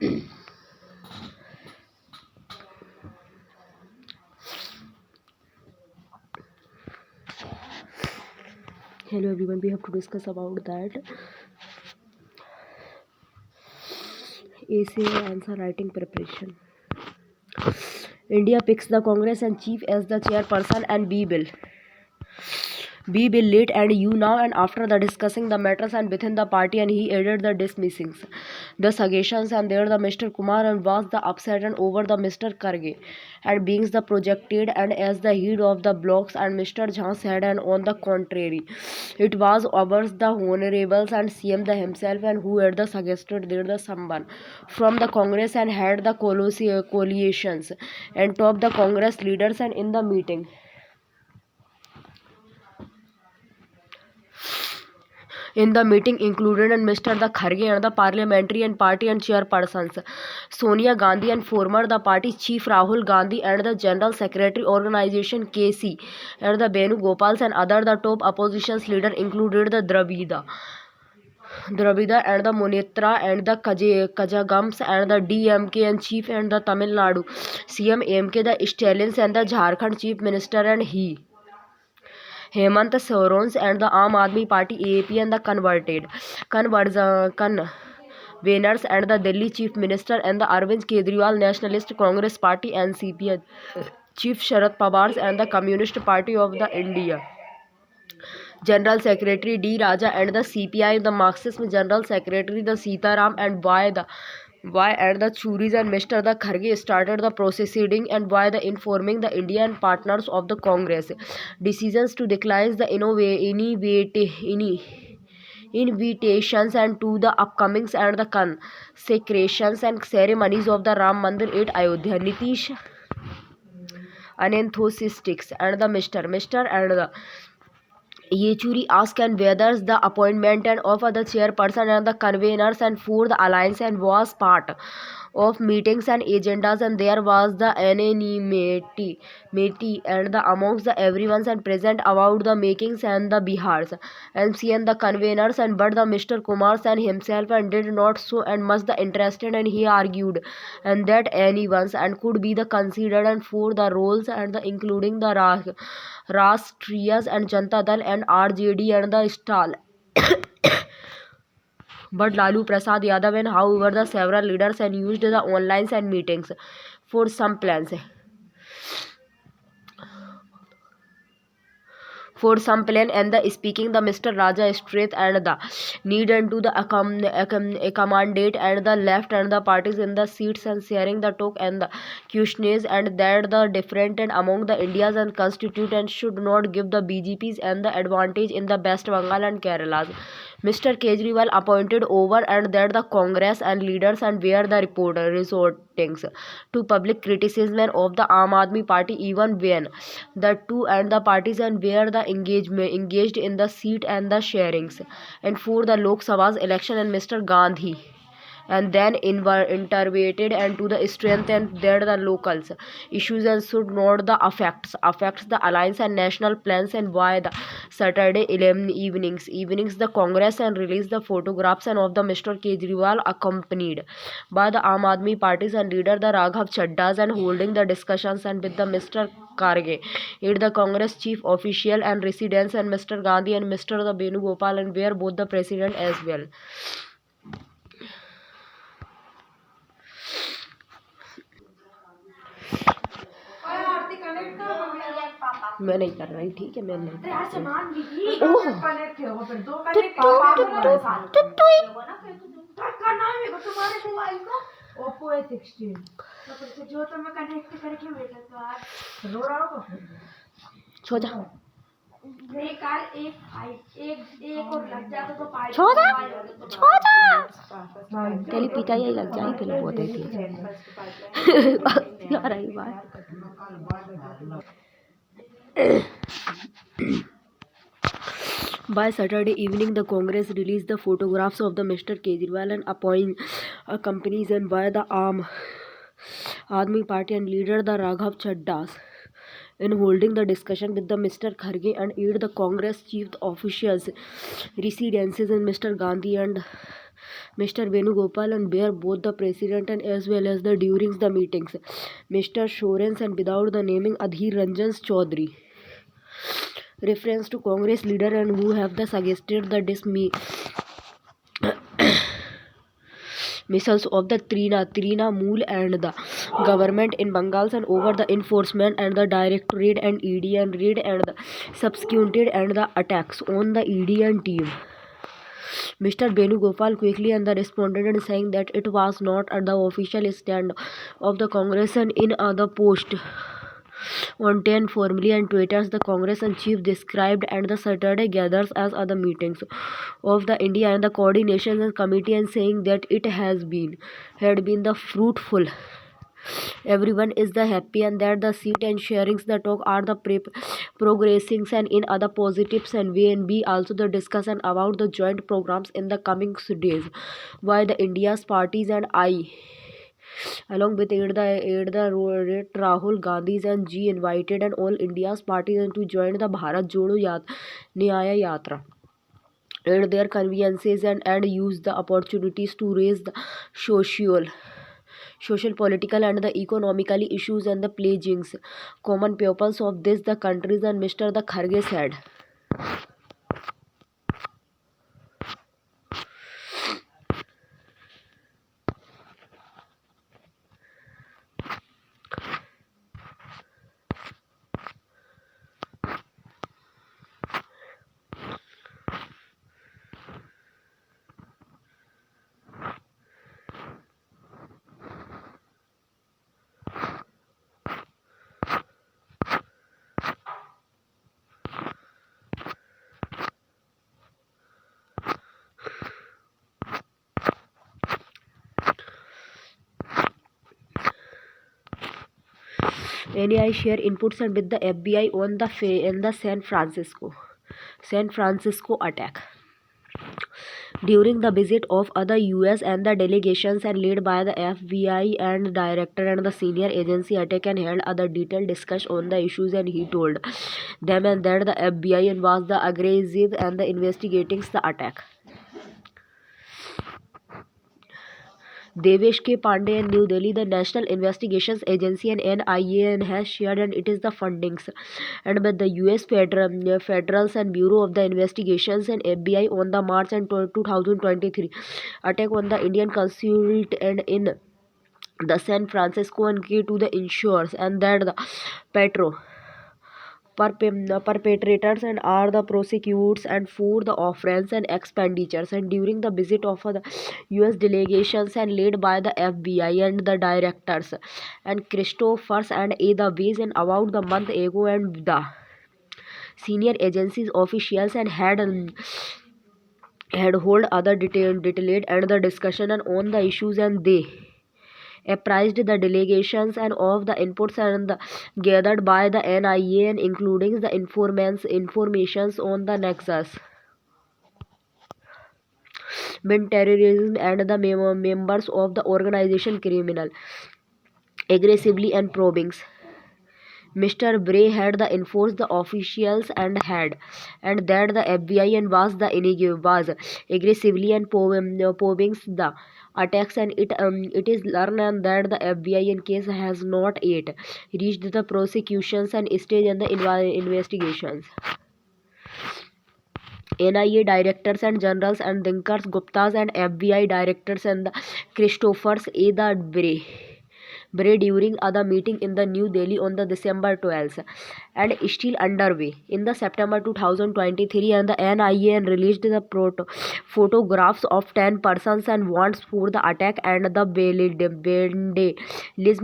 Hello everyone, we have to discuss about that essay answer writing preparation. India picks the Congress and Chief as the chairperson and B will late and you now and after the discussing the matters and within the party, and he added the dismissings, the suggestions, and there the Mr. Kumar and was the upset and over the Mr. Karge and beings the projected and as the head of the blocks, and Mr. Jha said and on the contrary it was ours the honorables and CM the himself and who had the suggested there the someone from the Congress and had the coalitions and top the Congress leaders and in the meeting. In the meeting included and Mr. the Kharge and the parliamentary and party and chairpersons Sonia Gandhi and former the party chief Rahul Gandhi and the general secretary organization KC and the Benu Gopals and other the top oppositions leader included the Dravida and the Munitra and the Kajagams and the DMK and chief and the Tamil Nadu CM AMK the Stalins and the Jharkhand chief minister and he Hemant Soren and the Aam Aadmi Party AAP and the convergers and the Delhi Chief Minister and the Arvind Kejriwal Nationalist Congress Party NCP Chief Sharad Pawar and the Communist Party of the India General Secretary D. Raja and the CPI the Marxist General Secretary the Sitaram and why and the Churis and Mr. the Kharge started the proceeding and why the informing the Indian partners of the Congress decisions to decline the invitations and to the upcomings and the consecrations and ceremonies of the Ram Mandir at Ayodhya. Nitish Ananthosistics and the Mr. and the Yechuri asked and whether the appointment and of the chairperson and the conveners and for the alliance and was part of meetings and agendas, and there was the anonymity and the amongst the everyone's and present about the makings and the Bihars MC and the conveners and but the Mr. Kumars and himself and did not so and much the interested, and he argued and that anyone's and could be the considered and for the roles and the including the Rashtriyas and Janata Dal and RJD and the Stal. But Lalu Prasad Yadav and however the several leaders and used the online and meetings for some plans. For some plan and the speaking the Mr. Raja straight and the need and to the accommodate and the left and the parties in the seats and sharing the talk and the questions and that the different and among the Indias and constitute and should not give the BJPs and the advantage in the West Bengal and Kerala. Mr. Kejriwal appointed over and that the Congress and leaders and where the reporter resorting to public criticism of the Aam Aadmi Party even when the two and the parties and where the engaged in the seat and the sharings and for the Lok Sabha's election and Mr. Gandhi and then intervened and to the strength and there the locals issues and should not the affects the alliance and national plans, and why the Saturday 11 evenings the Congress and released the photographs and of the Mr. Kejriwal accompanied by the Aam Aadmi parties and leader the Raghav Chaddas and holding the discussions and with the Mr. Karge it the Congress chief official and residence and Mr. Gandhi and Mr. the Benu Gopal and where both the president as well. मैं नहीं कर रही, ठीक है मैं नहीं ओह Oppo A16 तो जो तो मैं कनेक्ट करके भेजा तो आज रो रहा हूँ छो जा बेकार एक और लग जाता तो पाई छो जा तेरी पिटाई ही लग जाएगी फिर बहुत है यार आई बात By Saturday evening, the Congress released the photographs of the Mr. Kejriwal and accompanies and by the Aam Aadmi Party and leader the Raghav Chaddas in holding the discussion with the Mr. Kharge and aid the Congress chief officials residences and Mr. Gandhi and Mr. Venugopal and Bear, both the president and as well as the during the meetings. Mr. Shorens and without the naming Adhir Ranjan Chaudhary. Reference to Congress leader and who have the suggested the missiles of the Trinamool and the government in Bengal and over the enforcement and the directorate and ED and raid and the subsequent and the attacks on the ED and team. Mr. Venugopal quickly and the responded and saying that it was not at the official stand of the Congress and in other post. On 10 formally and twitters the Congress and chief described and the Saturday gathers as other meetings of the India and the coordination committee and saying that it had been the fruitful. Everyone is the happy and that the seat and sharings the talk are the progressing and in other positives and way and be also the discussion about the joint programs in the coming days why the India's parties and I along with Rahul Gandhi's and G invited and all India's parties to join the Bharat Jodo Nyaya Yatra at their conveniences and use the opportunities to raise the social, political and the economically issues and the pledgings common purpose of this the countries and Mr. the Kharge said. NAI share inputs and with the FBI on the in the San Francisco attack. During the visit of other US and the delegations and led by the FBI and director and the senior agency attack and held other detailed discussion on the issues and he told them and that the FBI was the aggressive and the investigating the attack. Devesh K. Pandey in New Delhi, the National Investigations Agency and NIA has shared and it is the fundings and with the US Federals and Bureau of the Investigations and FBI on the March and 2023 attack on the Indian consulate and in the San Francisco and key to the insurers and that the perpetrators and are the prosecutors and for the offense and expenditures and during the visit of the US delegations and led by the FBI and the directors and Christophers and the ways and about the month ago and the senior agencies officials and had hold other detailed and the discussion and on the issues and they apprised the delegations and of the inputs and gathered by the NIA and including the informations on the nexus when terrorism and the members of the organization criminal aggressively and probings. Mr. Bray had the enforced the officials and had and that the FBI and was aggressively and probing the attacks and it is learned that the FBI in case has not yet reached the prosecutions and stage and the investigations. NIA directors and generals and Dinkars Guptas and FBI directors and the Christophers A. the Bray during other meeting in the New Delhi on the December 12th and still underway. In the September 2023 and the NIA released the photographs of 10 persons and warrants for the attack and the vandalism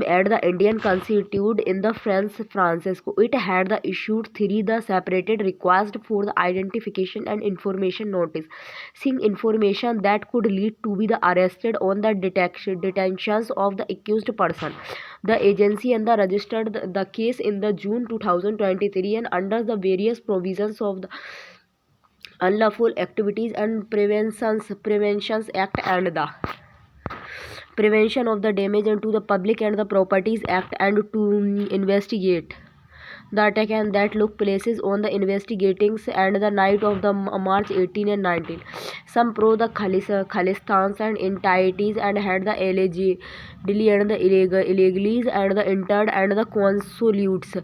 at the Indian consulate in the San Francisco. It had the issued 3 the separated request for the identification and information notice, seeing information that could lead to be the arrested on the detentions of the accused person. The agency and the registered the case in the June 2023 and under the various provisions of the Unlawful Activities and Preventions Act and the Prevention of the Damage to the Public and the Properties Act and to investigate the attack and that took places on the investigatings and the night of the March 18 and 19. Some pro the Khalistans and entities and had the allegedly and the illegals and the entered and the consulates,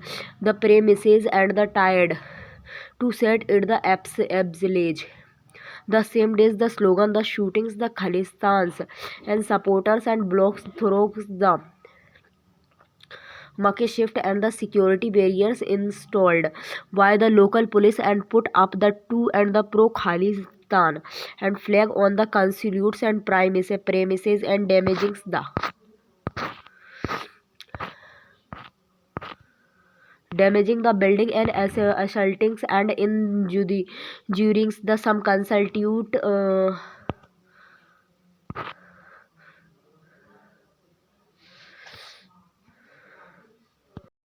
the premises and the tired to set it the absage. The same day, the slogan, the shootings, the Khalistans and supporters and blocks through the makeshift and the security barriers installed by the local police and put up the two and the pro Khalistan and flag on the consulates and premises and damaging the building and assaulting and injuring the some constitute